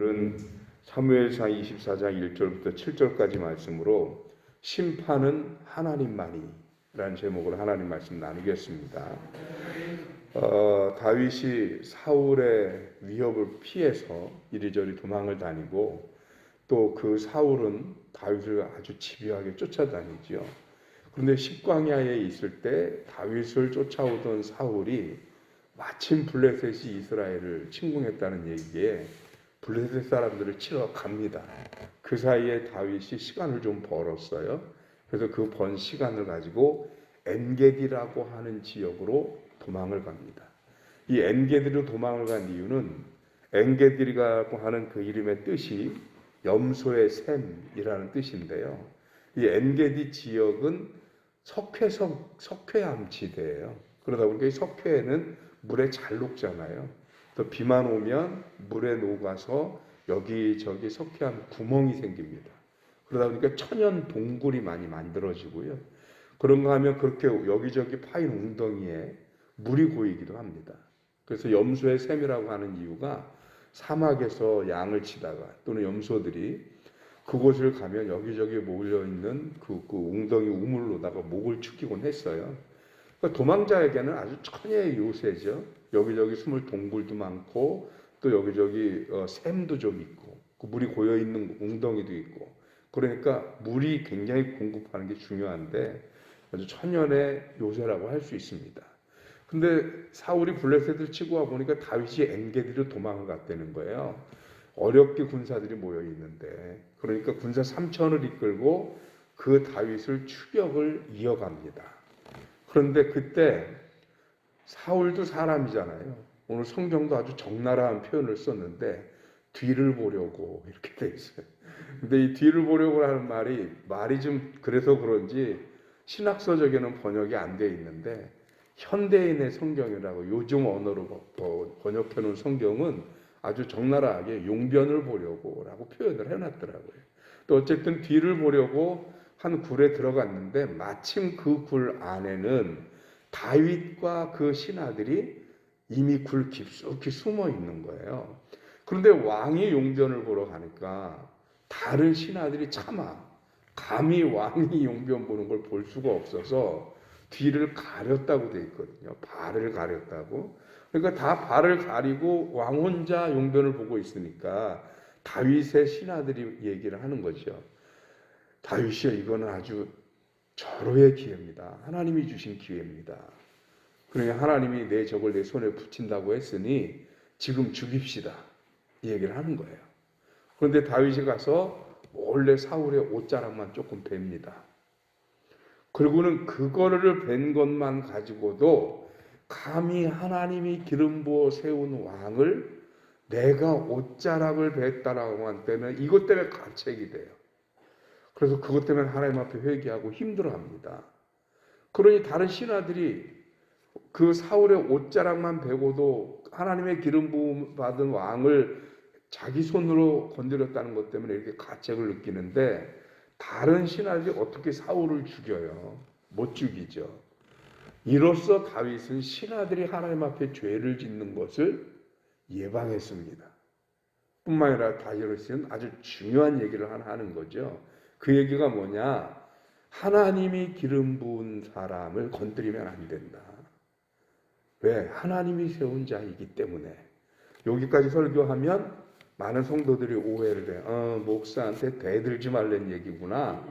오늘은 사무엘상 24장 1절부터 7절까지 말씀으로 심판은 하나님만이 라는 제목으로 하나님 말씀 나누겠습니다. 다윗이 사울의 위협을 피해서 이리저리 도망을 다니고 또 그 사울은 다윗을 아주 집요하게 쫓아다니죠. 그런데 십광야에 있을 때 다윗을 쫓아오던 사울이 마침 블레셋이 이스라엘을 침공했다는 얘기에 블레셋 사람들을 치러 갑니다. 그 사이에 다윗이 시간을 좀 벌었어요. 그래서 그 번 시간을 가지고 엔게디라고 하는 지역으로 도망을 갑니다. 이 엔게디로 도망을 간 이유는 엔게디라고 하는 그 이름의 뜻이 염소의 샘이라는 뜻인데요. 이 엔게디 지역은 석회암지대예요. 그러다 보니까 이 석회에는 물에 잘 녹잖아요. 또 비만 오면 물에 녹아서 여기저기 석회암 구멍이 생깁니다. 그러다 보니까 천연 동굴이 많이 만들어지고요. 그런가 하면 그렇게 여기저기 파인 웅덩이에 물이 고이기도 합니다. 그래서 염소의 샘이라고 하는 이유가 사막에서 양을 치다가 또는 염소들이 그곳을 가면 여기저기 몰려있는 그 웅덩이 우물로다가 목을 축이곤 했어요. 그러니까 도망자에게는 아주 천혜의 요새죠. 여기저기 숨을 동굴도 많고 또 여기저기 샘도 좀 있고 물이 고여있는 웅덩이도 있고 그러니까 물이 굉장히 공급하는 게 중요한데 아주 천연의 요새라고 할 수 있습니다. 근데 사울이 블레셋을 치고 와 보니까 다윗이 엔게디로 도망을 갔다는 거예요. 어렵게 군사들이 모여 있는데 그러니까 군사 3,000을 이끌고 그 다윗을 추격을 이어갑니다. 그런데 그때 사울도 사람이잖아요. 오늘 성경도 아주 적나라한 표현을 썼는데 뒤를 보려고 이렇게 돼 있어요. 근데 이 뒤를 보려고 하는 말이 좀 그래서 그런지 신학서적에는 번역이 안 돼 있는데 현대인의 성경이라고 요즘 언어로 번역해 놓은 성경은 아주 적나라하게 용변을 보려고 라고 표현을 해놨더라고요. 또 어쨌든 뒤를 보려고 한 굴에 들어갔는데 마침 그 굴 안에는 다윗과 그 신하들이 이미 굴 깊숙이 숨어 있는 거예요. 그런데 왕이 용변을 보러 가니까 다른 신하들이 감히 왕이 용변 보는 걸 볼 수가 없어서 뒤를 가렸다고 돼 있거든요. 발을 가렸다고. 그러니까 다 발을 가리고 왕 혼자 용변을 보고 있으니까 다윗의 신하들이 얘기를 하는 거죠. 다윗이여, 이거는 아주 절호의 기회입니다. 하나님이 주신 기회입니다. 그러니까 하나님이 내 적을 내 손에 붙인다고 했으니 지금 죽입시다. 이 얘기를 하는 거예요. 그런데 다윗이 가서 원래 사울의 옷자락만 조금 뱁니다. 그리고는 그거를 벤 것만 가지고도 감히 하나님이 기름 부어 세운 왕을 내가 옷자락을 뱉다라고 한 때는 이것 때문에 가책이 돼요. 그래서 그것 때문에 하나님 앞에 회개하고 힘들어합니다. 그러니 다른 신하들이 그 사울의 옷자락만 베고도 하나님의 기름 부음 받은 왕을 자기 손으로 건드렸다는 것 때문에 이렇게 가책을 느끼는데 다른 신하들이 어떻게 사울을 죽여요? 못 죽이죠. 이로써 다윗은 신하들이 하나님 앞에 죄를 짓는 것을 예방했습니다. 뿐만 아니라 다윗은 아주 중요한 얘기를 하는 거죠. 그 얘기가 뭐냐? 하나님이 기름 부은 사람을 건드리면 안 된다. 왜? 하나님이 세운 자이기 때문에. 여기까지 설교하면 많은 성도들이 오해를 해요. 목사한테 대들지 말라는 얘기구나.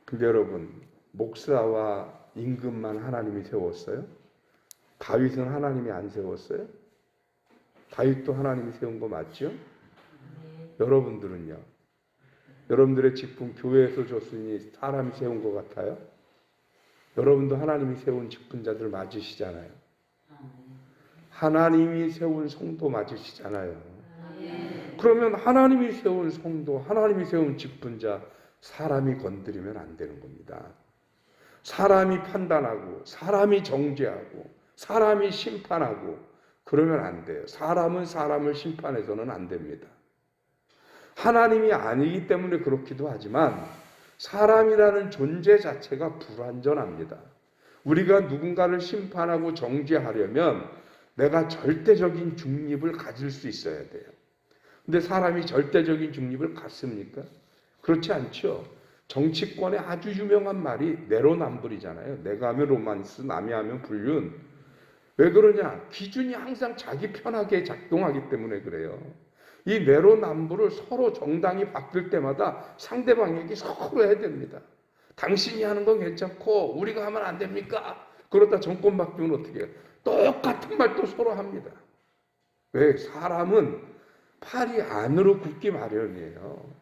근데 여러분, 목사와 임금만 하나님이 세웠어요? 다윗은 하나님이 안 세웠어요? 다윗도 하나님이 세운 거 맞죠? 여러분들은요? 여러분들의 직분 교회에서 줬으니 사람이 세운 것 같아요? 여러분도 하나님이 세운 직분자들 맞으시잖아요. 하나님이 세운 성도 맞으시잖아요. 그러면 하나님이 세운 성도, 하나님이 세운 직분자, 사람이 건드리면 안 되는 겁니다. 사람이 판단하고, 사람이 정죄하고, 사람이 심판하고, 그러면 안 돼요. 사람은 사람을 심판해서는 안 됩니다. 하나님이 아니기 때문에 그렇기도 하지만 사람이라는 존재 자체가 불완전합니다. 우리가 누군가를 심판하고 정죄하려면 내가 절대적인 중립을 가질 수 있어야 돼요. 근데 사람이 절대적인 중립을 갖습니까? 그렇지 않죠. 정치권에 아주 유명한 말이 내로남불이잖아요. 내가 하면 로만스, 남이 하면 불륜. 왜 그러냐? 기준이 항상 자기 편하게 작동하기 때문에 그래요. 이 내로남불을 서로 정당이 바뀔 때마다 상대방에게 서로 해야 됩니다. 당신이 하는 건 괜찮고 우리가 하면 안 됩니까? 그러다 정권 바뀌면 어떻게 해요? 똑같은 말도 서로 합니다. 왜? 사람은 팔이 안으로 굽기 마련이에요.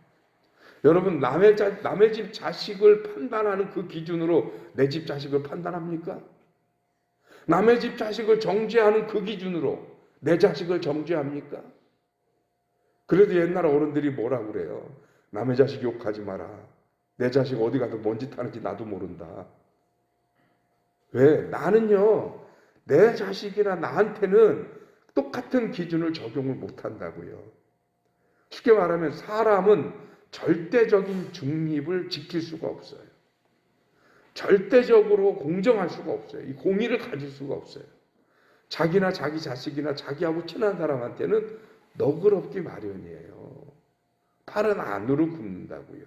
여러분 남의 집 자식을 판단하는 그 기준으로 내 집 자식을 판단합니까? 남의 집 자식을 정죄하는 그 기준으로 내 자식을 정죄합니까? 그래도 옛날 어른들이 뭐라고 그래요? 남의 자식 욕하지 마라. 내 자식 어디 가서 뭔 짓 하는지 나도 모른다. 왜? 나는요, 내 자식이나 나한테는 똑같은 기준을 적용을 못한다고요. 쉽게 말하면 사람은 절대적인 중립을 지킬 수가 없어요. 절대적으로 공정할 수가 없어요. 이 공의를 가질 수가 없어요. 자기나 자기 자식이나 자기하고 친한 사람한테는 너그럽기 마련이에요. 팔은 안으로 굽는다고요.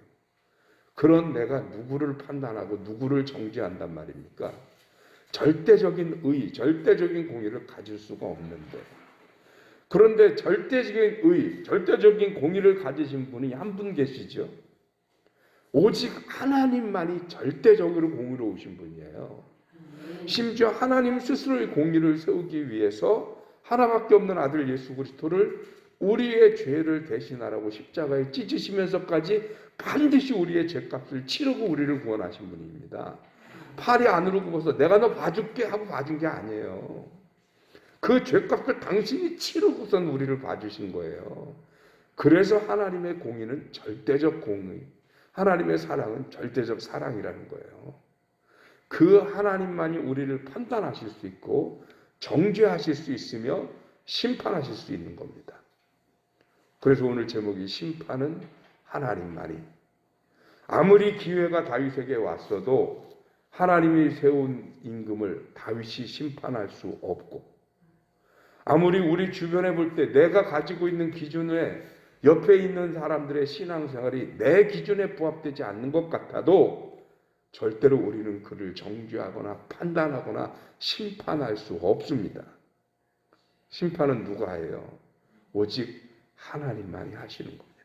그런 내가 누구를 판단하고 누구를 정죄한단 말입니까? 절대적인 의, 절대적인 공의를 가질 수가 없는데, 그런데 절대적인 의, 절대적인 공의를 가지신 분이 한 분 계시죠. 오직 하나님만이 절대적으로 공의로우신 분이에요. 심지어 하나님 스스로의 공의를 세우기 위해서 하나밖에 없는 아들 예수 그리스도를 우리의 죄를 대신하라고 십자가에 찢으시면서까지 반드시 우리의 죄값을 치르고 우리를 구원하신 분입니다. 팔이 안으로 굽어서 내가 너 봐줄게 하고 봐준 게 아니에요. 그 죄값을 당신이 치르고선 우리를 봐주신 거예요. 그래서 하나님의 공의는 절대적 공의, 하나님의 사랑은 절대적 사랑이라는 거예요. 그 하나님만이 우리를 판단하실 수 있고 정죄하실 수 있으며 심판하실 수 있는 겁니다. 그래서 오늘 제목이 심판은 하나님만이. 아무리 기회가 다윗에게 왔어도 하나님이 세운 임금을 다윗이 심판할 수 없고, 아무리 우리 주변에 볼 때 내가 가지고 있는 기준에 옆에 있는 사람들의 신앙생활이 내 기준에 부합되지 않는 것 같아도 절대로 우리는 그를 정죄하거나 판단하거나 심판할 수 없습니다. 심판은 누가 해요? 오직 하나님만이 하시는 겁니다.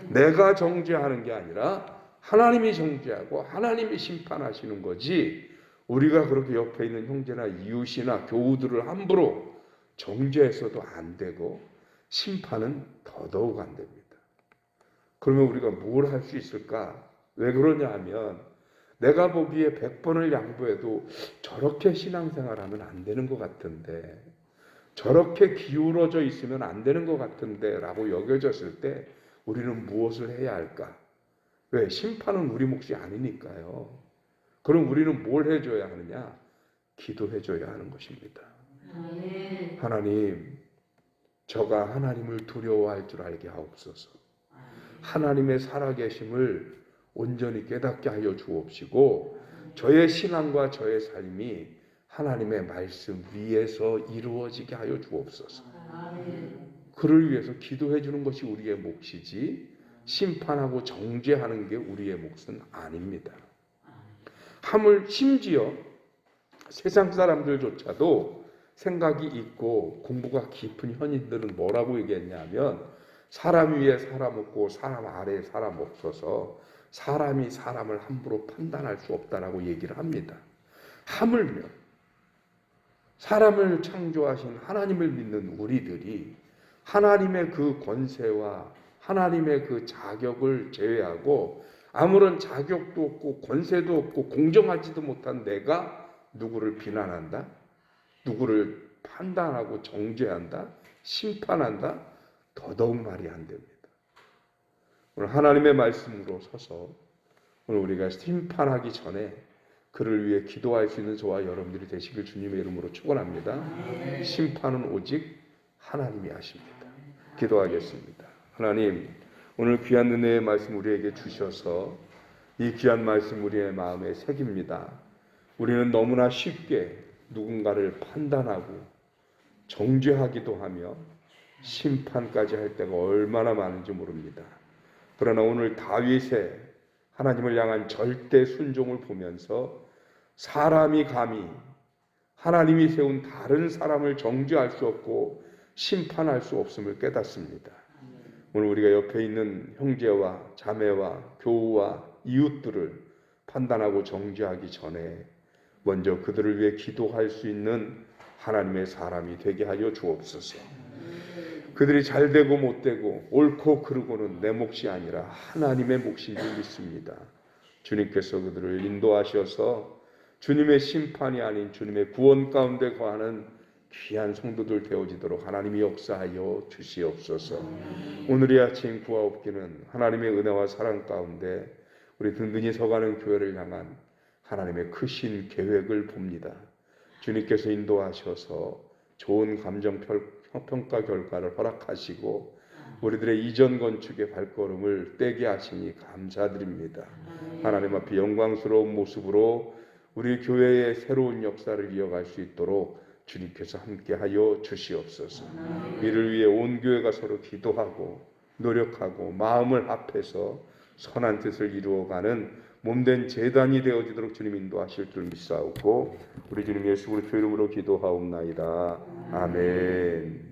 내가 정죄하는 게 아니라 하나님이 정죄하고 하나님이 심판하시는 거지, 우리가 그렇게 옆에 있는 형제나 이웃이나 교우들을 함부로 정죄해서도 안 되고 심판은 더더욱 안 됩니다. 그러면 우리가 뭘 할 수 있을까? 왜 그러냐 하면 내가 보기에 100번을 양보해도 저렇게 신앙생활하면 안 되는 것 같은데, 저렇게 기울어져 있으면 안 되는 것 같은데 라고 여겨졌을 때 우리는 무엇을 해야 할까? 왜? 심판은 우리 몫이 아니니까요. 그럼 우리는 뭘 해줘야 하느냐? 기도해줘야 하는 것입니다. 하나님, 저가 하나님을 두려워할 줄 알게 하옵소서. 하나님의 살아계심을 온전히 깨닫게 하여 주옵시고, 저의 신앙과 저의 삶이 하나님의 말씀 위에서 이루어지게 하여 주옵소서. 그를 위해서 기도해 주는 것이 우리의 몫이지 심판하고 정죄하는 게 우리의 몫은 아닙니다. 심지어 세상 사람들조차도 생각이 있고 공부가 깊은 현인들은 뭐라고 얘기했냐면, 사람 위에 사람 없고 사람 아래에 사람 없어서 사람이 사람을 함부로 판단할 수 없다라고 얘기를 합니다. 하물며 사람을 창조하신 하나님을 믿는 우리들이 하나님의 그 권세와 하나님의 그 자격을 제외하고 아무런 자격도 없고 권세도 없고 공정하지도 못한 내가 누구를 비난한다? 누구를 판단하고 정죄한다? 심판한다? 더더욱 말이 안 됩니다. 오늘 하나님의 말씀으로 서서 오늘 우리가 심판하기 전에 그를 위해 기도할 수 있는 저와 여러분들이 되시길 주님의 이름으로 축원합니다. 심판은 오직 하나님이 하십니다. 기도하겠습니다. 하나님, 오늘 귀한 은혜의 말씀 우리에게 주셔서 이 귀한 말씀 우리의 마음에 새깁니다. 우리는 너무나 쉽게 누군가를 판단하고 정죄하기도 하며 심판까지 할 때가 얼마나 많은지 모릅니다. 그러나 오늘 다윗의 하나님을 향한 절대 순종을 보면서 사람이 감히 하나님이 세운 다른 사람을 정죄할 수 없고 심판할 수 없음을 깨닫습니다. 오늘 우리가 옆에 있는 형제와 자매와 교우와 이웃들을 판단하고 정죄하기 전에 먼저 그들을 위해 기도할 수 있는 하나님의 사람이 되게 하여 주옵소서. 그들이 잘 되고 못 되고 옳고 그르고는 내 몫이 아니라 하나님의 몫인 줄 믿습니다. 주님께서 그들을 인도하셔서 주님의 심판이 아닌 주님의 구원 가운데 거하는 귀한 성도들 되어지도록 하나님이 역사하여 주시옵소서. 오늘 이 아침 구하옵기는 하나님의 은혜와 사랑 가운데 우리 든든히 서가는 교회를 향한 하나님의 크신 계획을 봅니다. 주님께서 인도하셔서 좋은 감정 평가 결과를 허락하시고 우리들의 이전 건축의 발걸음을 떼게 하시니 감사드립니다. 하나님 앞에 영광스러운 모습으로 우리 교회의 새로운 역사를 이어갈 수 있도록 주님께서 함께하여 주시옵소서. 이를 위해 온 교회가 서로 기도하고 노력하고 마음을 합해서 선한 뜻을 이루어가는 몸된 제단이 되어지도록 주님 인도하실 줄 믿사오고 우리 주님 예수 그리스도 이름으로 기도하옵나이다. 아멘.